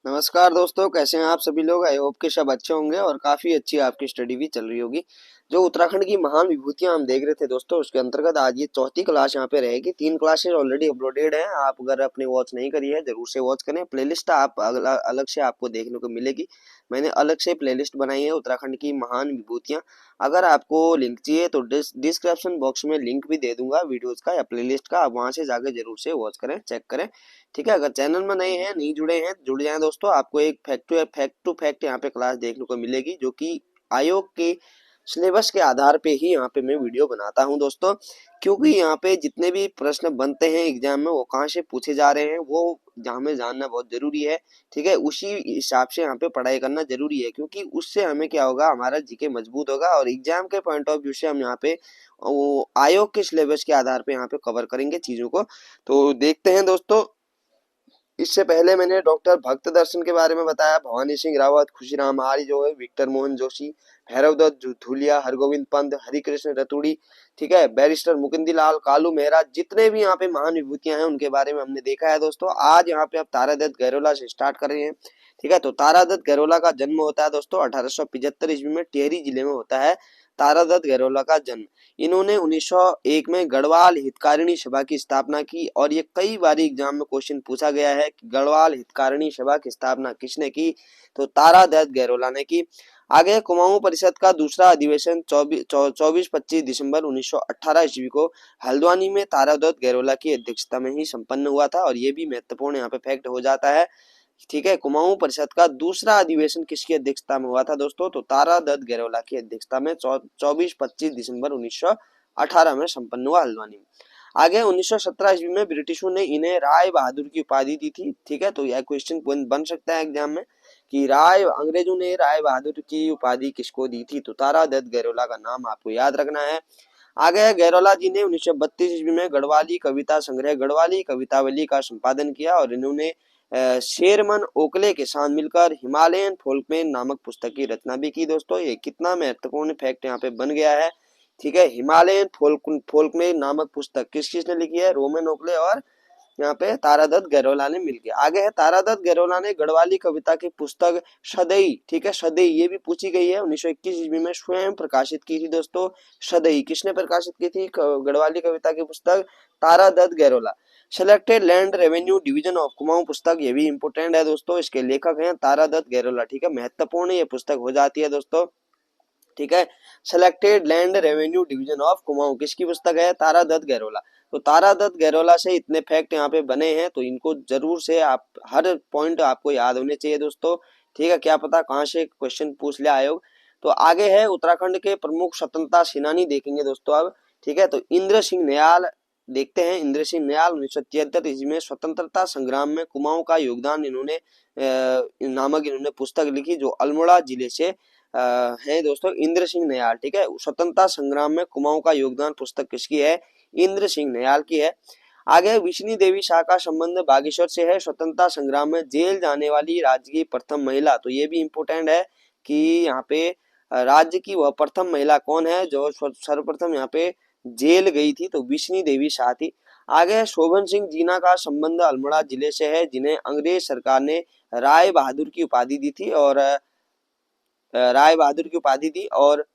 नमस्कार दोस्तों, कैसे हैं आप सभी लोग। आई होप के सब अच्छे होंगे और काफ़ी अच्छी आपकी स्टडी भी चल रही होगी। जो उत्तराखंड की महान विभूतियां हम देख रहे थे दोस्तों, उसके अंतर्गत आज ये चौथी क्लास यहाँ पे रहेगी। 3 क्लासेस ऑलरेडी अपलोडेड हैं। आप अगर अपने वॉच नहीं करी है जरूर से वॉच करें। प्लेलिस्ट आप अलग से आपको देखने को मिलेगी। मैंने अलग से प्लेलिस्ट बनाई है उत्तराखंड की महान विभूतियां। अगर आपको लिंक चाहिए तो डिस्क्रिप्शन बॉक्स में लिंक भी दे दूंगा वीडियोज का या प्लेलिस्ट का। आप वहां से जाकर जरूर से वॉच करें, चेक करें। ठीक है, अगर चैनल में नए हैं, नहीं जुड़े हैं, जुड़ जाएं दोस्तों। आपको एक फैक्ट यहाँ पे क्लास देखने को मिलेगी, जो कि आयोग के सिलेबस के आधार पे ही यहाँ पे मैं वीडियो बनाता हूँ दोस्तों। क्योंकि यहाँ पे जितने भी प्रश्न बनते हैं एग्जाम में, वो कहाँ से पूछे जा रहे हैं वो हमें जानना बहुत जरूरी है। ठीक है, उसी हिसाब से यहाँ पे पढ़ाई करना जरूरी है, क्योंकि उससे हमें क्या होगा, हमारा जीके मजबूत होगा और एग्जाम के पॉइंट ऑफ व्यू से हम यहाँ पे वो आयोग के सिलेबस के आधार पे यहाँ पे कवर करेंगे चीजों को। तो देखते हैं दोस्तों। इससे पहले मैंने डॉक्टर भक्त दर्शन के बारे में बताया। भवानी सिंह रावत, खुशीराम आर्य जो है, विक्टर मोहन जोशी, भैरवदत्त धूलिया, हरगोविंद पंत, हरिकृष्ण रतुड़ी, ठीक है, बैरिस्टर मुकुंदी लाल, कालू मेहरा, जितने भी यहाँ पे महान विभूतियां हैं उनके बारे में हमने देखा है दोस्तों। आज यहाँ पे अब तारादत्त गहरोला से स्टार्ट कर रहे हैं। ठीक है, तो तारादत्त गहरोला का जन्म होता है दोस्तों 1875 ईस्वी में, टिहरी जिले में होता है तारादत्त गहरोला का जन्म। इन्होंने 1901 में गढ़वाल हितकारिणी सभा की स्थापना की, और ये कई बार एग्जाम में क्वेश्चन पूछा गया है कि गढ़वाल हितकारिणी सभा की स्थापना किसने की, तो तारादत्त गहरोला ने की। आगे कुमाऊं परिषद का दूसरा अधिवेशन 24-25 दिसंबर 1918 ईस्वी को हल्द्वानी में तारादत्त गहरोला की अध्यक्षता में ही संपन्न हुआ था, और ये भी महत्वपूर्ण यहाँ पे फैक्ट हो जाता है। ठीक है, कुमाऊं परिषद का दूसरा अधिवेशन किसकी अध्यक्षता में हुआ था दोस्तों, तो तारादत्त गहरोला की अध्यक्षता में 24-25 दिसंबर 1918 में संपन्न हुआ हल्द्वानी में। आगे 1917 ईस्वी में ब्रिटिशों ने इन्हें राय बहादुर की उपाधि दी थी। ठीक है, तो यह क्वेश्चन बन सकता है एग्जाम में कि अंग्रेजों ने राय बहादुर की उपाधि किसको दी थी, तो तारादत्त गहरोला का नाम आपको याद रखना है। आगे गहरोला जी ने 1932 ईस्वी में गढ़वाली कविता संग्रह गढ़वाली कवितावली का संपादन किया, और इन्होंने शेरमन ओकले के साथ मिलकर हिमालयन फोल्कमैन नामक पुस्तक की रचना भी की दोस्तों। ये कितना महत्वपूर्ण फैक्ट यहाँ पे बन गया है। ठीक है, हिमालयन फोल्कमैन नामक पुस्तक किस किसने लिखी है, रोमन ओकले और यहाँ पे तारादत्त गहरोला ने मिलकर। आगे है तारादत्त गहरोला ने गढ़वाली कविता की पुस्तक सदई, ठीक है, सदई ये भी पूछी गई है, 1921 ईस्वी में स्वयं प्रकाशित की थी दोस्तों। सदई किसने प्रकाशित की थी गढ़वाली कविता की पुस्तक, Taradatt Gahrola. Selected land revenue division of Kumaon पुस्तक, ये भी इंपोर्टेंट है दोस्तों। इसके लेखक हैं तारादत्त गहरोला। ठीक है, महत्वपूर्ण ये पुस्तक हो जाती है दोस्तों। ठीक है, selected land revenue division of Kumaon किसकी पुस्तक है, तारादत्त गहरोला। तो तारादत्त गहरोला से इतने फैक्ट यहाँ पे बने हैं, तो इनको जरूर से आप हर पॉइंट आपको याद होने चाहिए दोस्तों। ठीक है, क्या पता कहाँ से क्वेश्चन पूछ ले आयोग। तो आगे है उत्तराखंड के प्रमुख स्वतंत्रता सेनानी देखेंगे दोस्तों अब। ठीक है, तो इंद्र सिंह नयाल देखते हैं। इंद्र सिंह नयाल 1973 ईस्वी में स्वतंत्रता संग्राम में कुमाऊं का योगदान इन्होंने नामक इन्होंने पुस्तक लिखी, जो अल्मोड़ा जिले से है दोस्तों इंद्र सिंह नयाल। ठीक है, स्वतंत्रता संग्राम में कुमाऊं का योगदान पुस्तक किसकी है, इंद्र सिंह नयाल की है। आगे विष्णु देवी शाह का संबंध बागेश्वर से है। स्वतंत्रता संग्राम में जेल जाने वाली राज्य की प्रथम महिला, तो ये भी इंपोर्टेंट है कि यहाँ पे राज्य की वह प्रथम महिला कौन है जो सर्वप्रथम यहाँ पे जेल गई थी, तो विष्णु देवी शाह थी। आगे शोभन सिंह जीना का संबंध अल्मोड़ा जिले से है, जिन्हें अंग्रेज सरकार ने राय बहादुर की उपाधि दी थी, और राय बहादुर की उपाधि दी। और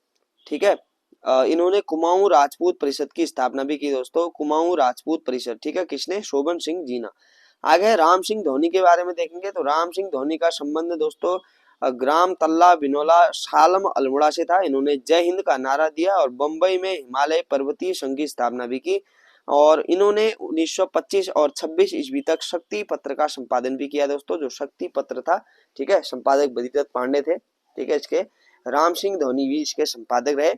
ठीक है, इन्होंने कुमाऊं राजपूत परिषद की स्थापना भी की दोस्तों, कुमाऊं राजपूत परिषद। ठीक है, किसने, शोभन सिंह जीना। आगे राम सिंह धोनी के बारे में देखेंगे, तो राम सिंह धोनी का संबंध दोस्तों ग्राम तल्ला बिनोला सालम अल्मोड़ा से था। इन्होंने जय हिंद का नारा दिया और बंबई में हिमालय पर्वतीय संघ की स्थापना भी की, और इन्होंने 1925 और 26 ईस्वी तक शक्ति पत्र का संपादन भी किया दोस्तों, जो शक्ति पत्र था। ठीक है, संपादक बद्रीदत्त पांडे थे। ठीक है, इसके राम सिंह धोनी भी इसके संपादक रहे।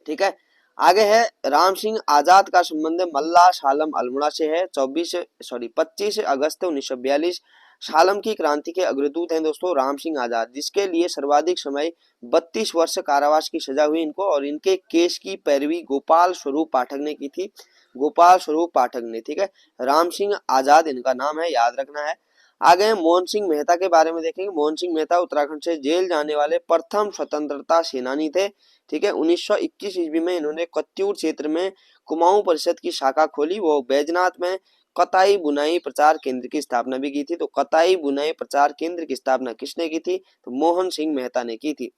ठीक है, आगे है राम सिंह आजाद का संबंध मल्ला सालम अल्मोड़ा से है। 25 अगस्त 1942 सालम की क्रांति के अग्रदूत हैं दोस्तों राम सिंह आजाद, जिसके लिए सर्वाधिक समय 32 वर्ष कारावास की सजा हुई इनको, और इनके केस की पैरवी गोपाल स्वरूप पाठक ने की थी, गोपाल स्वरूप पाठक ने। ठीक है, राम सिंह आजाद इनका नाम है, याद रखना है। आगे मोहन सिंह मेहता के बारे में देखेंगे। मोहन सिंह मेहता उत्तराखंड से जेल जाने वाले प्रथम स्वतंत्रता सेनानी थे। ठीक है, 1921 ईस्वी में इन्होंने कत्यूर क्षेत्र में कुमाऊं परिषद की शाखा खोली, वो बैजनाथ में कताई बुनाई प्रचार केंद्र की स्थापना भी की थी। तो कताई बुनाई प्रचार केंद्र की स्थापना किसने की थी? तो मोहन सिंह मेहता ने की थी।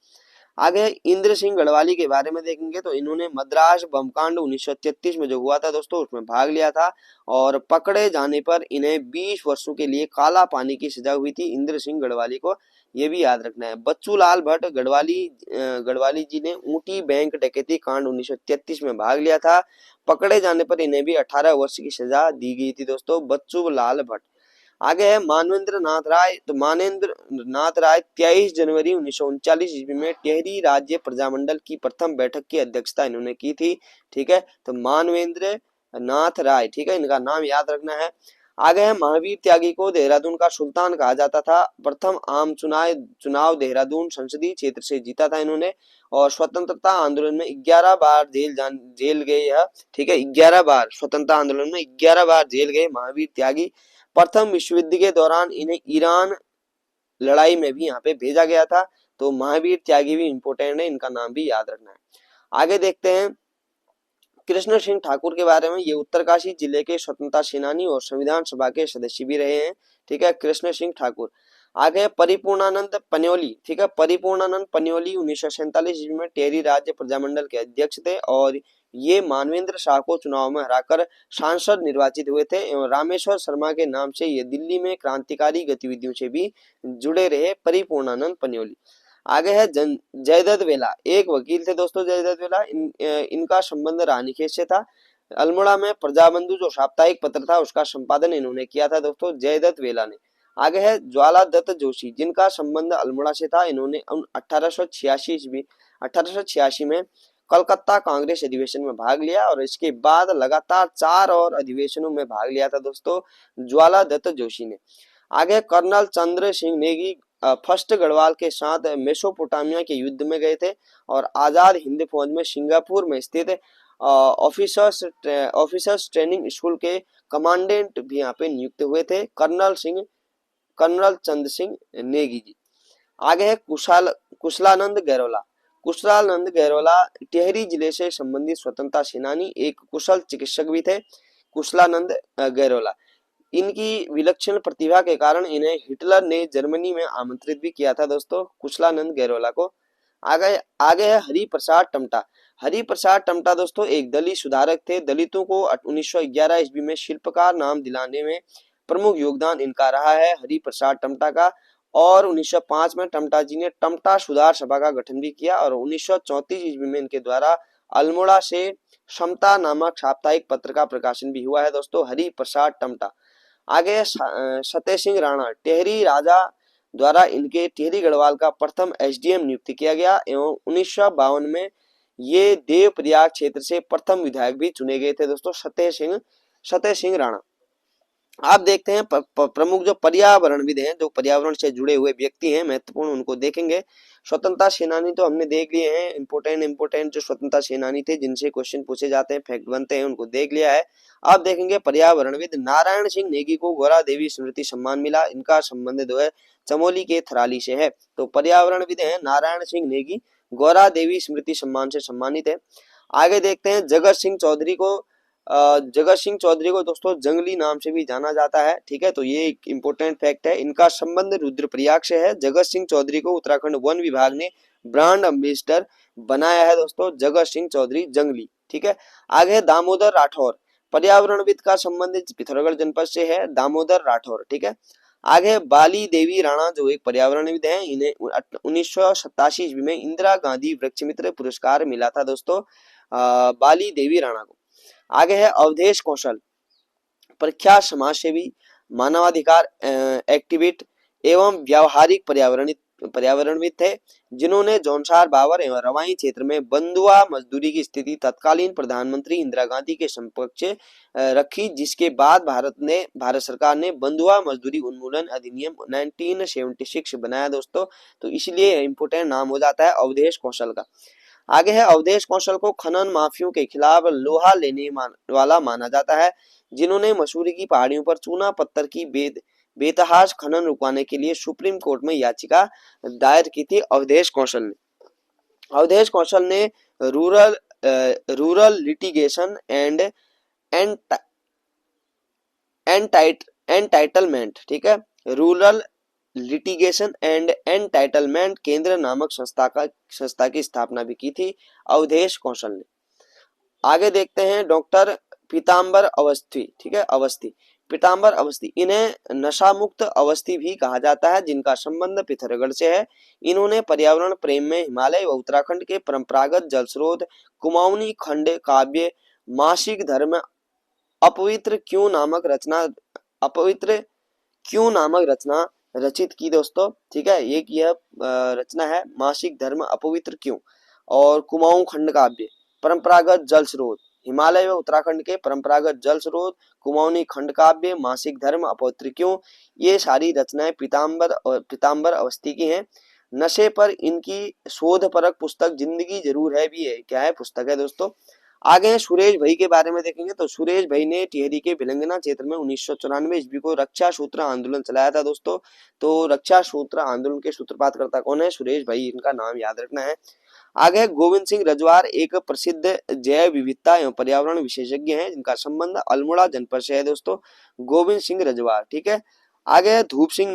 आगे इंद्र सिंह गढ़वाली के बारे में देखेंगे तो इन्होंने मद्रास बमकांड 1933 में जो हुआ था दोस्तों उसमें भाग लिया था और पकड़े जाने पर इन्हें 20 वर्षों के लिए काला पानी की सजा हुई थी इंद्र सिंह गढ़वाली को, ये भी याद रखना है। बच्चू लाल भट्ट गढ़वाली जी ने ऊटी बैंक डकैती कांड 1933 में भाग लिया था। पकड़े जाने पर इन्हें भी 18 वर्ष की सजा दी गई थी दोस्तों, बच्चू लाल भट्ट। आगे है मानवेंद्र नाथ राय। तो मानवेंद्र नाथ राय 23 जनवरी 1939 ईस्वी में टिहरी राज्य प्रजामंडल की प्रथम बैठक की अध्यक्षता इन्होंने की थी। ठीक है, तो मानवेंद्र नाथ राय, ठीक है, इनका नाम याद रखना है। आगे है महावीर त्यागी को देहरादून का सुल्तान कहा जाता था। प्रथम आम चुनाव देहरादून संसदीय क्षेत्र से जीता था इन्होंने और स्वतंत्रता आंदोलन में 11 बार जेल गए यह। ठीक है, 11 बार स्वतंत्रता आंदोलन में 11 बार जेल गए महावीर त्यागी। प्रथम विश्व युद्ध के दौरान इन्हें ईरान लड़ाई में भी यहाँ पे भेजा गया था। तो महावीर त्यागी भी इंपोर्टेंट है, इनका नाम भी याद रखना है। आगे देखते हैं कृष्ण सिंह ठाकुर के बारे में। ये उत्तरकाशी जिले के स्वतंत्रता सेनानी और संविधान सभा के सदस्य भी रहे हैं। ठीक है, कृष्ण सिंह ठाकुर। आगे परिपूर्णानंद पन्योली। ठीक है, परिपूर्णानंद पन्योली 1947 ईस्वी में टेरी राज्य प्रजामंडल के अध्यक्ष थे और ये मानवेंद्र शाह को चुनाव में हराकर सांसद निर्वाचित हुए थे एवं रामेश्वर शर्मा के नाम से ये दिल्ली में क्रांतिकारी गतिविधियों से भी जुड़े रहे परिपूर्णानंद पन्योली। आगे है जयदत्त वेला, एक वकील थे दोस्तों जयदत्त वेला। इनका संबंध रानीखेत से था। अल्मोड़ा में प्रजाबंधु जो साप्ताहिक पत्र था उसका संपादन इन्होंने किया था दोस्तों जयदत्त वेला ने। आगे है ज्वाला दत्त जोशी, जिनका संबंध अल्मोड़ा से था। इन्होंने 1886 में कलकत्ता कांग्रेस अधिवेशन में भाग लिया और इसके बाद लगातार 4 और अधिवेशनों में भाग लिया था दोस्तों ज्वाला दत्त जोशी ने। आगे कर्नल चंद्र सिंह नेगी फर्स्ट गढ़वाल के साथ मेसोपोटामिया के युद्ध में गए थे और आजाद हिंद फौज में सिंगापुर में स्थित ऑफिसर्स ट्रेनिंग स्कूल के कमांडेंट भी यहाँ पे नियुक्त हुए थे कर्नल चंद्र सिंह नेगी जी। आगे है कुशलानंद गैरोला। कुशलानंद गैरोला टिहरी जिले से संबंधित स्वतंत्रता सेनानी, एक कुशल चिकित्सक भी थे कुशलानंद गैरोला। इनकी विलक्षण प्रतिभा के कारण इन्हें हिटलर ने जर्मनी में आमंत्रित भी किया था दोस्तों कुशलानंद गैरोला को। आगे है हरिप्रसाद टमटा। हरिप्रसाद टमटा दोस्तों एक दलित सुधारक थे। दलितों को 1911 ईस्वी में शिल्पकार नाम दिलाने में प्रमुख योगदान इनका रहा है हरिप्रसाद टमटा का। और 1905 में टमटा जी ने टमटा सुधार सभा का गठन भी किया और 1934 ईस्वी में इनके द्वारा अल्मोड़ा से समता नामक साप्ताहिक पत्र का प्रकाशन भी हुआ है दोस्तों हरिप्रसाद टमटा। आगे सत्य सिंह राणा, टेहरी राजा द्वारा इनके टिहरी गढ़वाल का प्रथम एसडीएम नियुक्त किया गया एवं 1952 में ये देवप्रयाग क्षेत्र से प्रथम विधायक भी चुने गए थे दोस्तों सत्य सिंह राणा। आप देखते हैं प्रमुख जो पर्यावरणविद हैं, जो पर्यावरण से जुड़े हुए व्यक्ति हैं महत्वपूर्ण, उनको देखेंगे। स्वतंत्रता सेनानी तो हमने देख लिए हैं, इंपोर्टेंट जो स्वतंत्रता सेनानी थे जिनसे क्वेश्चन पूछे जाते हैं, फैक्ट बनते हैं, उनको देख लिया है। आप देखेंगे पर्यावरणविद नारायण सिंह नेगी को गौरा देवी स्मृति सम्मान मिला। इनका संबंध जो है चमोली के थराली से है। तो पर्यावरणविद है नारायण सिंह नेगी, गौरा देवी स्मृति सम्मान से सम्मानित है। आगे देखते हैं जगत सिंह चौधरी को दोस्तों जंगली नाम से भी जाना जाता है। ठीक है, तो ये एक इंपोर्टेंट फैक्ट है। इनका संबंध रुद्रप्रयाग से है। जगत सिंह चौधरी को उत्तराखंड वन विभाग ने ब्रांड एम्बेसडर बनाया है दोस्तों जगत सिंह चौधरी जंगली। ठीक है, आगे दामोदर राठौर, पर्यावरणविद का संबंध पिथौरागढ़ जनपद से है दामोदर राठौर। ठीक है, आगे बाली देवी राणा जो एक पर्यावरणविद हैं, इन्हें 1987 ईस्वी में इंदिरा गांधी वृक्ष मित्र पुरस्कार मिला था दोस्तों बाली देवी राणा को। आगे है अवधेश कौशल, प्रख्यात समाजसेवी, मानवाधिकार एक्टिविस्ट एवं व्यावहारिक पर्यावरणविद थे, जिन्होंने जौनसार बावर एवं रवाई क्षेत्र में बंधुआ मजदूरी की स्थिति तत्कालीन प्रधानमंत्री इंदिरा गांधी के समक्ष रखी, जिसके बाद भारत सरकार ने बंधुआ मजदूरी उन्मूलन अधिनियम 1976 बनाया दोस्तों। तो इसलिए इंपोर्टेंट नाम हो जाता है अवधेश कौशल का। आगे है अवधेश कौशल को खनन माफियों के खिलाफ लोहा लेने वाला माना जाता है, जिन्होंने मसूरी की पहाड़ियों पर चूना पत्थर की बेतहाश खनन रुकवाने के लिए सुप्रीम कोर्ट में याचिका दायर की थी अवधेश कौशल ने रूरल लिटिगेशन एंड एंटाइटलमेंट, ठीक है, रूरल लिटिगेशन एंड एंटाइटलमेंट केंद्र नामक संस्था की स्थापना भी की थी अवधेश कौशल ने। आगे देखते हैं डॉक्टर पीताम्बर अवस्थी, ठीक है, अवस्थी, पीताम्बर अवस्थी, इन्हें नशा मुक्त अवस्थी भी कहा जाता है, जिनका संबंध पिथौरागढ़ से है। इन्होंने पर्यावरण प्रेम में हिमालय व उत्तराखंड के परंपरागत जल स्रोत, कुमाऊनी खंड काव्य, मासिक धर्म, अपवित्र क्यों नामक रचना, अपवित्र क्यों नामक रचना रचित की दोस्तों, ठीक है। एक यह रचना है मासिक धर्म अपवित्र क्यों, और कुमाऊं खंड काव्य, परंपरागत जल स्रोत, हिमालय व उत्तराखंड के परंपरागत जल स्रोत, कुमाऊनी खंड काव्य, मासिक धर्म अपवित्र क्यों, ये सारी रचनाएं पीताम्बर अवस्थी की हैं। नशे पर इनकी शोध परक पुस्तक जिंदगी जरूर है भी है, क्या है पुस्तक है दोस्तों। आगे सुरेश भाई के बारे में देखेंगे तो सुरेश भाई ने टिहरी के भिलंगना क्षेत्र में 1994 ईस्वी को रक्षा सूत्र आंदोलन चलाया था दोस्तों। तो रक्षा सूत्र आंदोलन के सूत्रपातकर्ता कौन है, सुरेश भाई, इनका नाम याद रखना है। आगे गोविंद सिंह रजवार एक प्रसिद्ध जैव विविधता एवं पर्यावरण विशेषज्ञ हैं, जिनका संबंध अल्मोड़ा जनपद से है दोस्तों, गोविंद सिंह रजवार, ठीक है। आगे धूप सिंह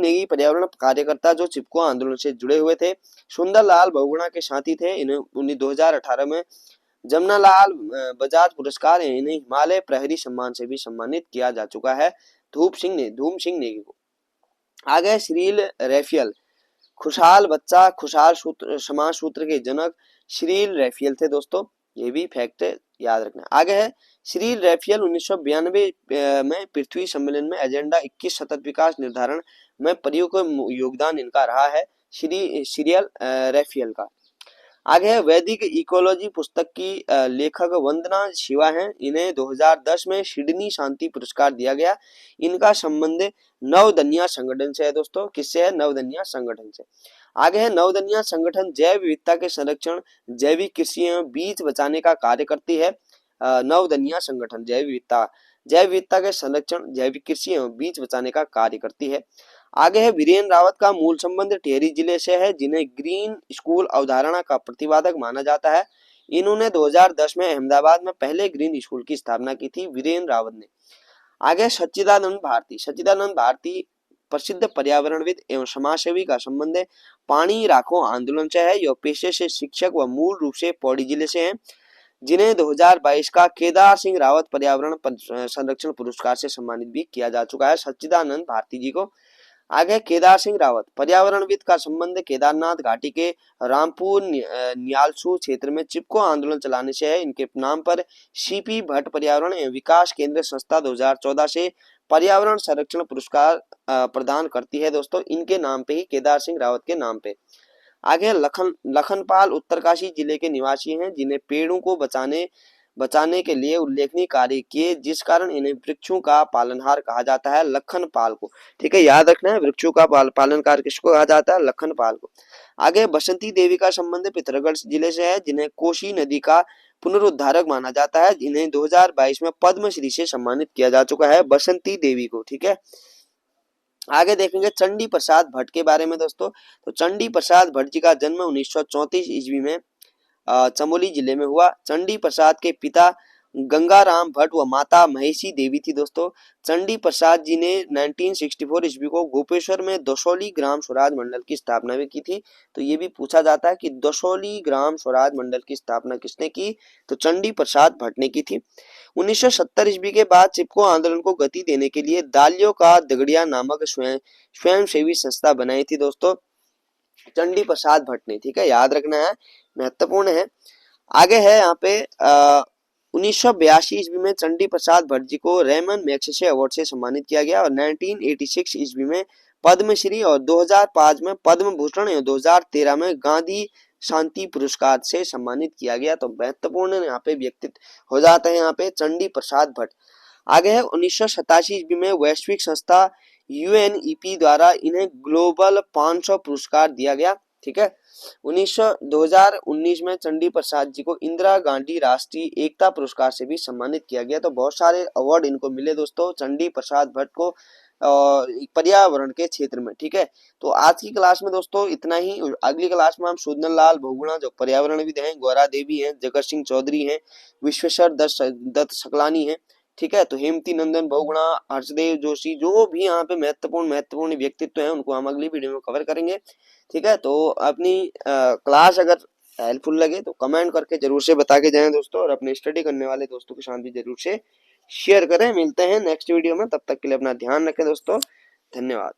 नेगी पर्यावरण कार्यकर्ता जो चिपको आंदोलन से जुड़े हुए थे। सुंदरलाल बहुगुणा के साथी थे। इन्हें 2018 में जमनालाल बजाज पुरस्कार, इन्हें हिमालय प्रहरी सम्मान से भी सम्मानित किया जा चुका है धूम सिंह नेगी को। आगे श्रील रैफियल, खुशहाल बच्चा खुशहाल सूत्र समाज सूत्र के जनक श्रील रैफियल थे दोस्तों, ये भी फैक्ट याद रखना। आगे है श्रील रैफियल 1992 में पृथ्वी सम्मेलन में एजेंडा 21 सतत विकास निर्धारण में प्रयोग योगदान इनका रहा है, श्रील रैफियल का। आगे है वैदिक इकोलॉजी पुस्तक की लेखक वंदना शिवा हैं, इन्हें 2010 में सिडनी शांति पुरस्कार दिया गया। इनका संबंध नवदनिया संगठन से है दोस्तों, किससे है, नवदनिया संगठन से। आगे है नवदनिया संगठन जैव विविधता के संरक्षण, जैविक कृषि एवं बीज बचाने का कार्य करती है। नवदनिया संगठन जैव विविधता के संरक्षण, जैविक कृषि एवं बीज बचाने का कार्य करती है। आगे है वीरेंद्र रावत का मूल संबंध टिहरी जिले से है, जिन्हें ग्रीन स्कूल अवधारणा का प्रतिपादक माना जाता है। इन्होंने 2010 में अहमदाबाद में पहले ग्रीन स्कूल की स्थापना की थी, वीरेंद्र रावत ने। आगे सच्चिदानंद भारती प्रसिद्ध पर्यावरणविद एवं समाजसेवी का संबंध है पानी राखो आंदोलन से है। यह पेशे से शिक्षक व मूल रूप से पौड़ी जिले से हैं, जिन्हें 2022 का केदार सिंह रावत पर्यावरण संरक्षण पुरस्कार से सम्मानित भी किया जा चुका है सच्चिदानंद भारती जी को। आगे केदार सिंह रावत पर्यावरणविद का संबंध केदारनाथ घाटी के रामपुर न्यालसू क्षेत्र में चिपको आंदोलन चलाने से है। इनके नाम पर सीपी भट्ट पर्यावरण एवं विकास केंद्र संस्था 2014 से पर्यावरण संरक्षण पुरस्कार प्रदान करती है दोस्तों, इनके नाम पे ही, केदार सिंह रावत के नाम पे। आगे लखनपाल उत्तरकाशी जिले के निवासी हैं, जिन्हें पेड़ों को बचाने के लिए उल्लेखनीय कार्य किए, जिस कारण इन्हें वृक्षों का पालनहार कहा जाता है, लखनपाल को, ठीक है, याद रखना है, वृक्षों का पालनकार किसको कहा जाता है, लखनपाल को। आगे बसंती देवी का संबंध पिथौरागढ़ जिले से है, जिन्हें कोसी नदी का पुनरुद्धारक माना जाता है। इन्हें 2022 में पद्मश्री से सम्मानित किया जा चुका है, बसंती देवी को, ठीक है। आगे देखेंगे चंडी प्रसाद भट्ट के बारे में दोस्तों। तो चंडी प्रसाद भट्ट जी का जन्म 1934 ईस्वी में चमोली जिले में हुआ। चंडी प्रसाद के पिता गंगाराम भट्ट व माता महेशी देवी थी दोस्तों। चंडी प्रसाद जी ने 1964 ईस्वी को गोपेश्वर में दसौली ग्राम स्वराज मंडल की स्थापना भी की थी। तो ये भी पूछा जाता है कि दसौली ग्राम स्वराज मंडल की स्थापना किसने की, तो चंडी प्रसाद भट्ट ने की थी। 1970 ईस्वी के बाद चिपको आंदोलन को गति देने के लिए दालियों का दगड़िया नामक स्वयंसेवी संस्था बनाई थी दोस्तों, चंडी प्रसाद भट्ट ने, ठीक है, याद रखना है, महत्वपूर्ण है। आगे है यहाँ पे 1982 ईस्वी में चंडी प्रसाद भट्ट जी को रेमन मैग्सेसे अवार्ड से सम्मानित किया गया और 1986 ईस्वी में पद्मश्री और 2005 में पद्म भूषण और 2013 में गांधी शांति पुरस्कार से सम्मानित किया गया। तो महत्वपूर्ण यहाँ पे व्यक्तित्व हो जाते हैं यहाँ पे चंडी प्रसाद भट्ट। आगे है 1987 ईस्वी में वैश्विक संस्था UNEP द्वारा इन्हें ग्लोबल 500 पुरस्कार दिया गया, ठीक है। 2019 में चंडी प्रसाद जी को इंदिरा गांधी राष्ट्रीय एकता पुरस्कार से भी सम्मानित किया गया। तो बहुत सारे अवार्ड इनको मिले दोस्तों, चंडी प्रसाद भट्ट को पर्यावरण के क्षेत्र में। ठीक है, तो आज की क्लास में दोस्तों इतना ही। अगली क्लास में हम शोधन लाल बहुगुणा जो पर्यावरणविद हैं, गौरा देवी हैं, जगत सिंह चौधरी हैं, विश्वेश्वर दत्त सकलानी हैं। ठीक है, तो हेमती नंदन बहुगुणा, हर्षदेव जोशी, जो भी यहाँ पे महत्वपूर्ण व्यक्तित्व हैं उनको हम अगली वीडियो में कवर करेंगे। ठीक है, तो अपनी क्लास अगर हेल्पफुल लगे तो कमेंट करके जरूर से बता के जाएं दोस्तों, और अपने स्टडी करने वाले दोस्तों के साथ भी जरूर से शेयर करें। मिलते हैं नेक्स्ट वीडियो में, तब तक के लिए अपना ध्यान रखें दोस्तों। धन्यवाद।